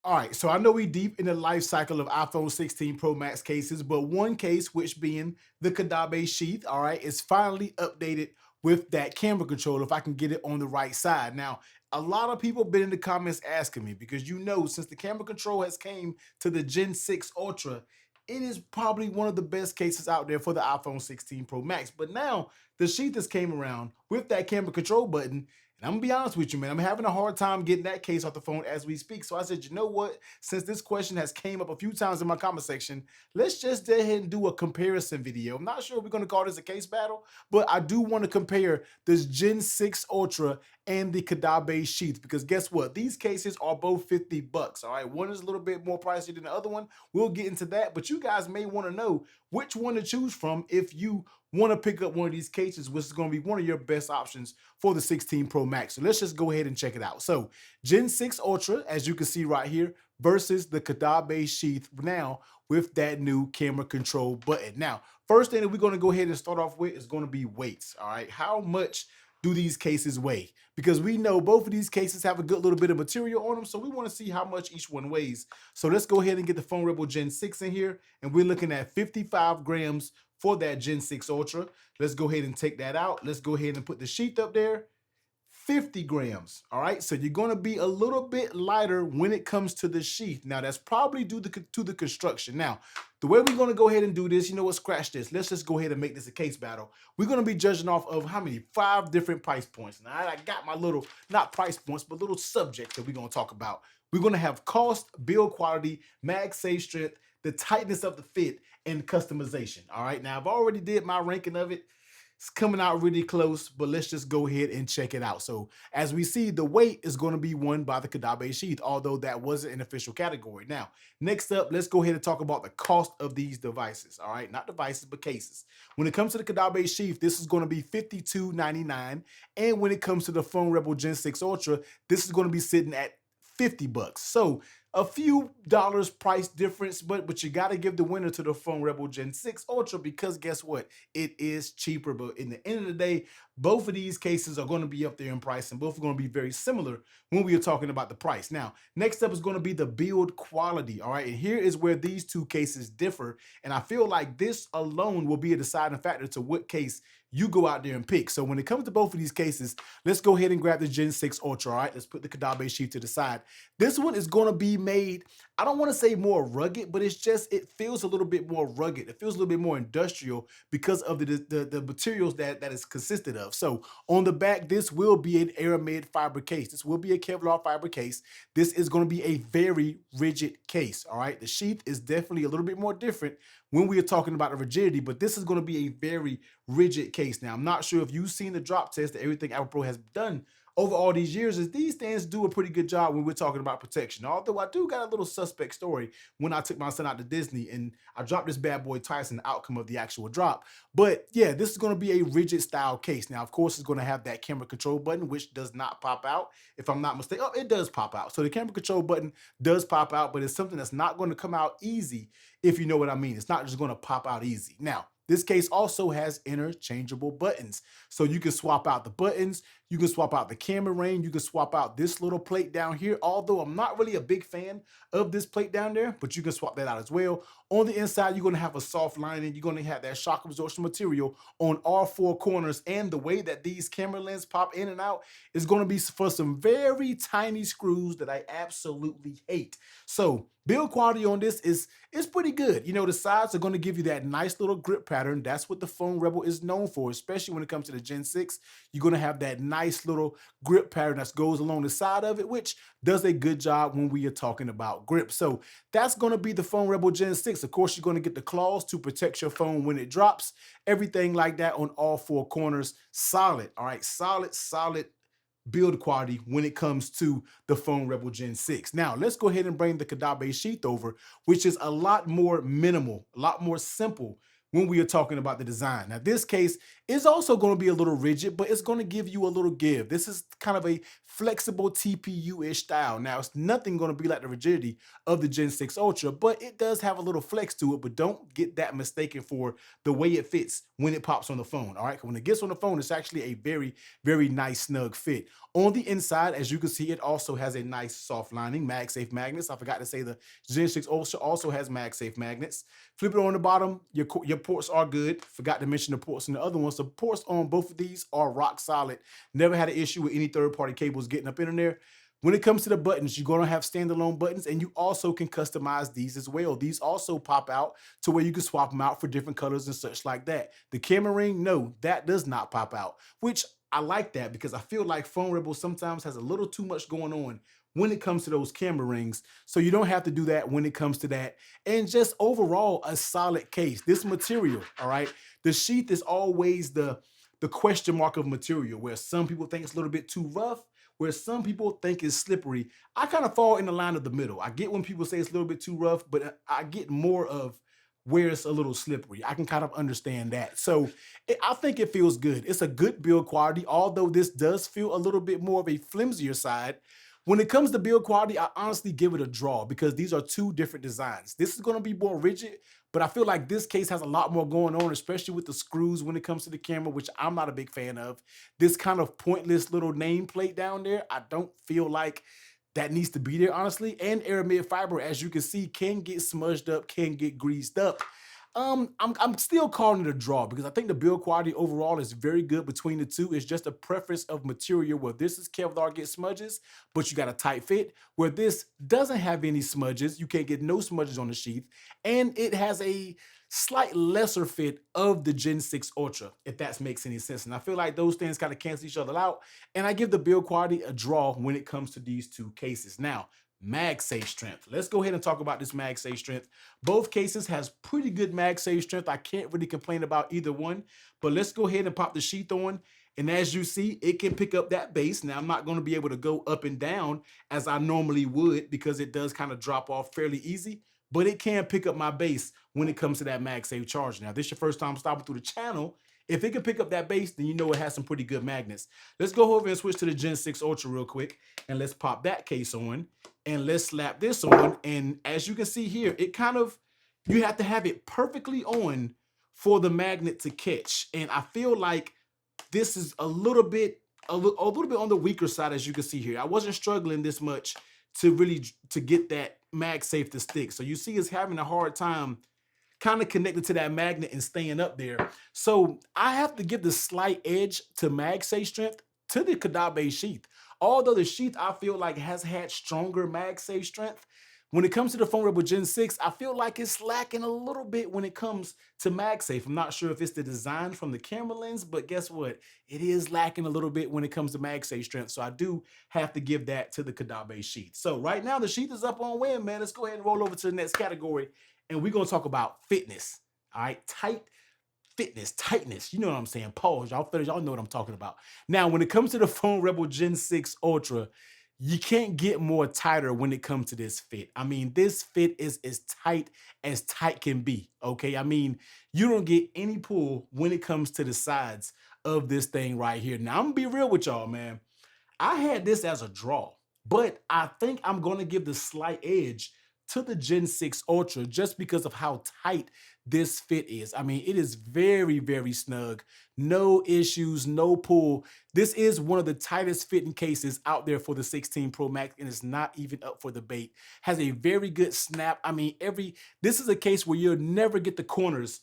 All right, so I know we deep in the life cycle of iPhone 16 Pro Max cases, but one case, which being the Caudabe Sheath, all right, is finally updated with that camera control if I can get it on the right side. Now, a lot of people been in the comments asking me because since the camera control has came to the Gen 6 Ultra, it is probably one of the best cases out there for the iPhone 16 Pro Max. But now the Sheath has came around with that camera control button, and I'm gonna be honest with you, man, I'm having a hard time getting that case off the phone as we speak. So I said, you know what? Since this question has came up a few times in my comment section, let's just go ahead and do a comparison video. I'm not sure if we're gonna call this a case battle, but I do want to compare this Gen 6 Ultra and the Caudabe Sheath because guess what? These cases are both 50 bucks. All right, one is a little bit more pricey than the other one. We'll get into that, but you guys may want to know which one to choose from if you want to pick up one of these cases, which is going to be one of your best options for the 16 Pro Max. So let's just go ahead and check it out. So Gen 6 Ultra, as you can see right here, versus the Caudabe Sheath now with that new camera control button. Now, first thing that we're going to go ahead and start off with is going to be weights. All right, how much do these cases weigh? Because we know both of these cases have a good little bit of material on them, so we want to see how much each one weighs. So let's go ahead and get the Phone Rebel Gen 6 in here, and we're looking at 55 grams for that Gen 6 Ultra. Let's go ahead and take that out. Let's go ahead and put the sheath up there. 50 grams. All right, so you're going to be a little bit lighter when it comes to the sheath. Now, that's probably due to the construction. Now, the way we're going to go ahead and do this, you know what, scratch this. Let's just go ahead and make this a case battle. We're going to be judging off of how many? 5 different price points. Now, I got my little, not price points, but little subjects that we're going to talk about. We're going to have cost, build quality, MagSafe Strength, the tightness of the fit, and customization. All right, now I've already did my ranking of it. It's coming out really close, but let's just go ahead and check it out. So as we see, the weight is going to be won by the Caudabe Sheath, although that wasn't an official category. Now, next up, let's go ahead and talk about the cost of these devices. All right, not devices, but cases. When it comes to the Caudabe Sheath, this is going to be $52.99. And when it comes to the Phone Rebel Gen 6 Ultra, this is going to be sitting at 50 bucks. So a few dollars price difference, but you got to give the winner to the Phone Rebel Gen 6 Ultra because guess what? It is cheaper. But in the end of the day, both of these cases are going to be up there in price and both are going to be very similar when we are talking about the price. Now, next up is going to be the build quality. All right. And here is where these two cases differ. And I feel like this alone will be a deciding factor to what case you go out there and pick. So when it comes to both of these cases, let's go ahead and grab the Gen 6 Ultra. All right, let's put the Caudabe Sheath to the side. This one is going to be made, I don't want to say more rugged, but it feels a little bit more rugged. It feels a little bit more industrial because of the materials that is consisted of. So on the back, this will be an aramid fiber case. This will be a Kevlar fiber case. This is going to be a very rigid case. All right, the sheath is definitely a little bit more different when we are talking about the rigidity, but this is going to be a very rigid case. Now, I'm not sure if you've seen the drop test that everything Apple Pro has done over all these years, is these things do a pretty good job when we're talking about protection. Although I do got a little suspect story when I took my son out to Disney and I dropped this bad boy twice in the outcome of the actual drop. But yeah, this is going to be a rigid style case. Now, of course, it's going to have that camera control button, which does not pop out. If I'm not mistaken, oh, it does pop out. So the camera control button does pop out, but it's something that's not going to come out easy, if you know what I mean. It's not just going to pop out easy. Now, this case also has interchangeable buttons. So you can swap out the buttons, you can swap out the camera range, you can swap out this little plate down here. Although I'm not really a big fan of this plate down there, but you can swap that out as well. On the inside, you're going to have a soft lining. You're going to have that shock absorption material on all 4 corners. And the way that these camera lenses pop in and out is going to be for some very tiny screws that I absolutely hate. So build quality on this is pretty good. You know, the sides are going to give you that nice little grip pattern. That's what the Phone Rebel is known for, especially when it comes to the Gen 6. You're going to have that nice little grip pattern that goes along the side of it, which does a good job when we are talking about grip. So that's going to be the Phone Rebel Gen 6. Of course, you're going to get the claws to protect your phone when it drops. Everything like that on all 4 corners. Solid. All right. Solid build quality when it comes to the Phone Rebel Gen 6. Now, let's go ahead and bring the Caudabe Sheath over, which is a lot more minimal, a lot more simple when we are talking about the design. Now, this case is also going to be a little rigid, but it's going to give you a little give. This is kind of a flexible TPU-ish style. Now, it's nothing going to be like the rigidity of the Gen 6 Ultra, but it does have a little flex to it, but don't get that mistaken for the way it fits when it pops on the phone, all right? When it gets on the phone, it's actually a very, very nice, snug fit. On the inside, as you can see, it also has a nice soft lining, MagSafe magnets. I forgot to say the Gen 6 Ultra also has MagSafe magnets. Flip it on the bottom, your ports are good. Forgot to mention the ports in the other ones. The ports on both of these are rock solid. Never had an issue with any third-party cables getting up in there. When it comes to the buttons, you're going to have standalone buttons, and you also can customize these as well. These also pop out to where you can swap them out for different colors and such like that. The camera ring, no, that does not pop out, which I like that because I feel like Phone Rebel sometimes has a little too much going on when it comes to those camera rings. So you don't have to do that when it comes to that. And just overall, a solid case. This material, all right, the sheath is always the question mark of material, where some people think it's a little bit too rough, where some people think it's slippery. I kind of fall in the line of the middle. I get when people say it's a little bit too rough, but I get more of where it's a little slippery. I can kind of understand that. So I think it feels good. It's a good build quality, although this does feel a little bit more of a flimsier side. When it comes to build quality, I honestly give it a draw because these are two different designs. This is going to be more rigid, but I feel like this case has a lot more going on, especially with the screws when it comes to the camera, which I'm not a big fan of. This kind of pointless little nameplate down there, I don't feel like that needs to be there, honestly. And aramid fiber, as you can see, can get smudged up, can get greased up. I'm still calling it a draw because I think the build quality overall is very good between the two. It's just a preference of material where this is Kevlar get smudges, but you got a tight fit. Where this doesn't have any smudges, you can't get no smudges on the sheath, and it has a slight lesser fit of the Gen 6 Ultra, if that makes any sense. And I feel like those things kind of cancel each other out, and I give the build quality a draw when it comes to these two cases. Now, MagSafe Strength. Let's go ahead and talk about this MagSafe Strength. Both cases has pretty good MagSafe Strength. I can't really complain about either one, but let's go ahead and pop the sheath on. And as you see, it can pick up that base. Now, I'm not going to be able to go up and down as I normally would because it does kind of drop off fairly easy, but it can pick up my base when it comes to that MagSafe charge. Now, this is your first time stopping through the channel. If it can pick up that base, then you know it has some pretty good magnets. Let's go over and switch to the Gen 6 Ultra real quick, and let's pop that case on, and let's slap this on. And as you can see here, it kind of, you have to have it perfectly on for the magnet to catch. And I feel like this is a little bit on the weaker side, as you can see here. I wasn't struggling this much to really to get that MagSafe to stick. So you see it's having a hard time kind of connected to that magnet and staying up there. So I have to give the slight edge to MagSafe Strength to the Caudabe Sheath. Although the Sheath, I feel like, has had stronger MagSafe Strength, when it comes to the Phone Rebel Gen 6, I feel like it's lacking a little bit when it comes to MagSafe. I'm not sure if it's the design from the camera lens, but guess what? It is lacking a little bit when it comes to MagSafe Strength. So I do have to give that to the Caudabe Sheath. So right now, the Sheath is up on win, man. Let's go ahead and roll over to the next category, and we're going to talk about fitness. All right, tight fitness, tightness. You know what I'm saying? Pause. Y'all know what I'm talking about. Now, when it comes to the Phone Rebel Gen 6 Ultra, you can't get more tighter when it comes to this fit. I mean, this fit is as tight can be, okay? I mean, you don't get any pull when it comes to the sides of this thing right here. Now, I'm gonna be real with y'all, man. I had this as a draw, but I think I'm going to give the slight edge to the Gen 6 Ultra just because of how tight this fit is. I mean, it is very, very snug. No issues, no pull. This is one of the tightest fitting cases out there for the 16 Pro Max, and it's not even up for debate. Has a very good snap. I mean, this is a case where you'll never get the corners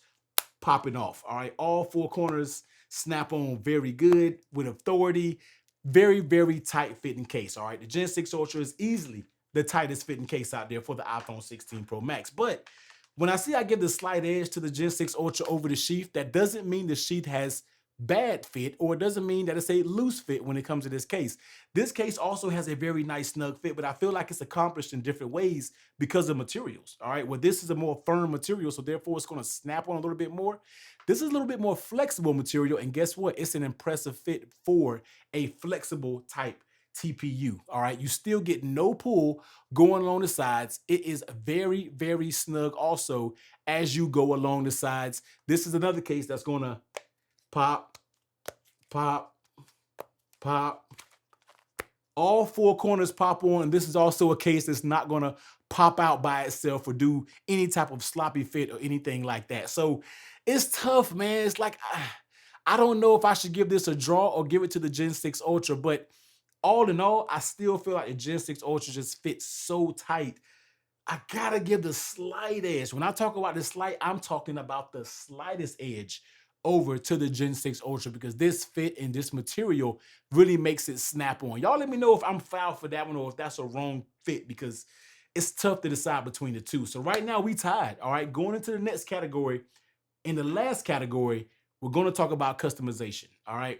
popping off. All right, all four corners snap on very good with authority. Very, very tight fitting case. All right, the Gen 6 Ultra is easily the tightest fitting case out there for the iPhone 16 Pro Max. But when I see I give the slight edge to the Gen 6 Ultra over the Sheath, that doesn't mean the Sheath has bad fit, or it doesn't mean that it's a loose fit when it comes to this case. This case also has a very nice snug fit, but I feel like it's accomplished in different ways because of materials. All right, well, this is a more firm material, so therefore it's going to snap on a little bit more. This is a little bit more flexible material, and guess what? It's an impressive fit for a flexible type TPU. All right, you still get no pull going along the sides. It is very, very snug also as you go along the sides. This is another case that's going to pop, pop, pop, All four corners pop on. And this is also a case that's not gonna pop out by itself or do any type of sloppy fit or anything like that. So it's tough, man. It's like, I don't know if I should give this a draw or give it to the Gen 6 Ultra, but all in all, I still feel like the Gen 6 Ultra just fits so tight. I gotta give the slight edge. When I talk about the slight, I'm talking about the slightest edge over to the Gen 6 Ultra because this fit and this material really makes it snap on. Y'all let me know if I'm foul for that one or if that's a wrong fit because it's tough to decide between the two. So right now we tied, all right? Going into the next category, in the last category, we're going to talk about customization. All right.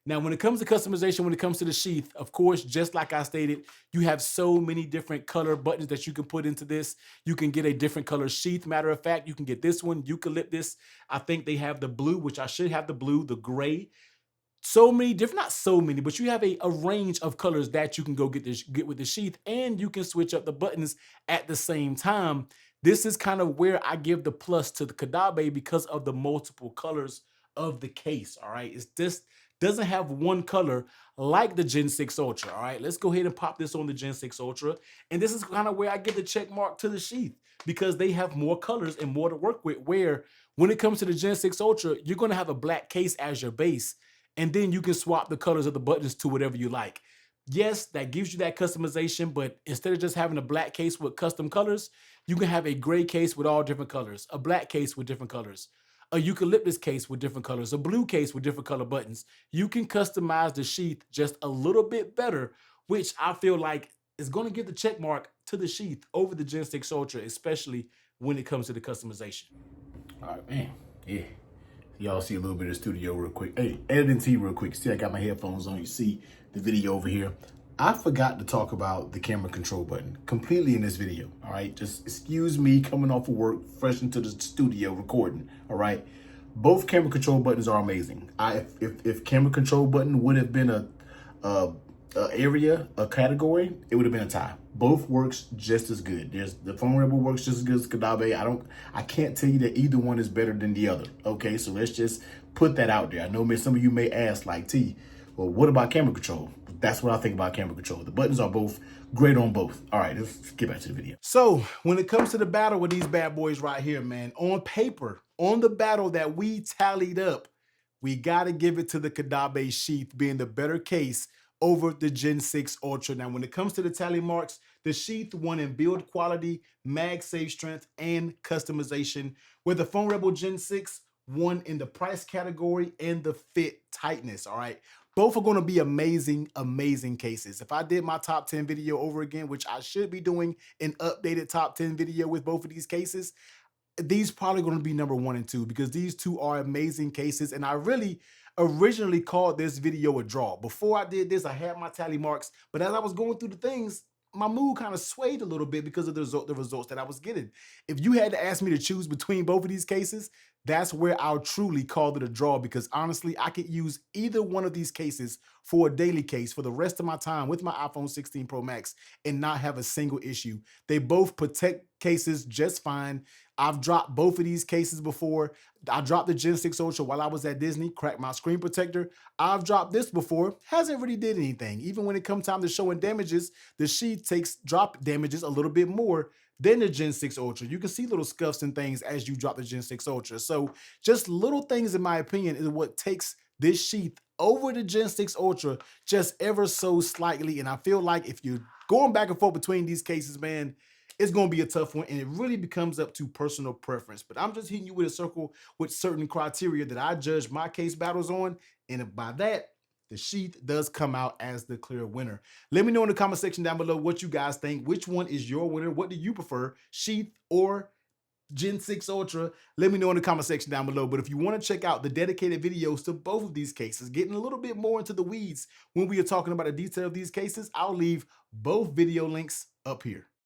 Now, when it comes to customization, when it comes to the sheath, of course, just like I stated, you have so many different color buttons that you can put into this. You can get a different color sheath. Matter of fact, you can get this one, eucalyptus. I think they have the blue, which I should have the blue, the gray, so many different, not so many, but you have a range of colors that you can go get with the sheath, and you can switch up the buttons at the same time. This is kind of where I give the plus to the Caudabe because of the multiple colors of the case. All right, it's this doesn't have one color like the Gen 6 Ultra. All right, let's go ahead and pop this on the Gen 6 Ultra, and this is kind of where I give the check mark to the sheath because they have more colors and more to work with. Where when it comes to the Gen 6 Ultra, you're going to have a black case as your base, and then you can swap the colors of the buttons to whatever you like. Yes, that gives you that customization, but instead of just having a black case with custom colors, you can have a gray case with all different colors, a black case with different colors, a eucalyptus case with different colors, a blue case with different color buttons. You can customize the sheath just a little bit better, which I feel like is going to give the check mark to the sheath over the Gen 6 Ultra, especially when it comes to the customization. All right, man. Yeah. Y'all see a little bit of the studio real quick. Hey, editing T real quick. See, I got my headphones on. You see the video over here. I forgot to talk about the camera control button completely in this video. All right, just excuse me coming off of work, fresh into the studio recording. All right, both camera control buttons are amazing. If camera control button would have been a category, it would have been a tie. Both works just as good. There's the phone rebel works just as good as Caudabe. I can't tell you that either one is better than the other. Okay, so let's just put that out there. I know some of you may ask, like, T, well, what about camera control? That's what I think about camera control. The buttons are both great on both. All right, let's get back to the video. So when it comes to the battle with these bad boys right here, man, on paper, on the battle that we tallied up, we got to give it to the Caudabe Sheath being the better case over the Gen 6 Ultra. Now, when it comes to the tally marks, the Sheath won in build quality, MagSafe Strength, and customization, where the Phone Rebel Gen 6 won in the price category and the fit tightness, all right? Both are going to be amazing, amazing cases. If I did my top 10 video over again, which I should be doing an updated top 10 video with both of these cases, these probably going to be number 1 and 2 because these two are amazing cases. And I really originally called this video a draw. Before I did this, I had my tally marks, but as I was going through the things, my mood kind of swayed a little bit because of the results that I was getting. If you had to ask me to choose between both of these cases, that's where I'll truly call it a draw because honestly, I could use either one of these cases for a daily case for the rest of my time with my iPhone 16 Pro Max and not have a single issue. They both protect cases just fine. I've dropped both of these cases before. I dropped the Gen 6 Ultra while I was at Disney, cracked my screen protector. I've dropped this before, hasn't really did anything. Even when it comes time to showing damages, the sheath takes drop damages a little bit more than the Gen 6 Ultra. You can see little scuffs and things as you drop the Gen 6 Ultra. So just little things, in my opinion, is what takes this sheath over the Gen 6 Ultra just ever so slightly. And I feel like if you're going back and forth between these cases, man, it's going to be a tough one, and it really becomes up to personal preference. But I'm just hitting you with a circle with certain criteria that I judge my case battles on, and by that, the sheath does come out as the clear winner. Let me know in the comment section down below what you guys think. Which one is your winner? What do you prefer, sheath or Gen 6 Ultra? Let me know in the comment section down below. But if you want to check out the dedicated videos to both of these cases, getting a little bit more into the weeds when we are talking about the detail of these cases, I'll leave both video links up here.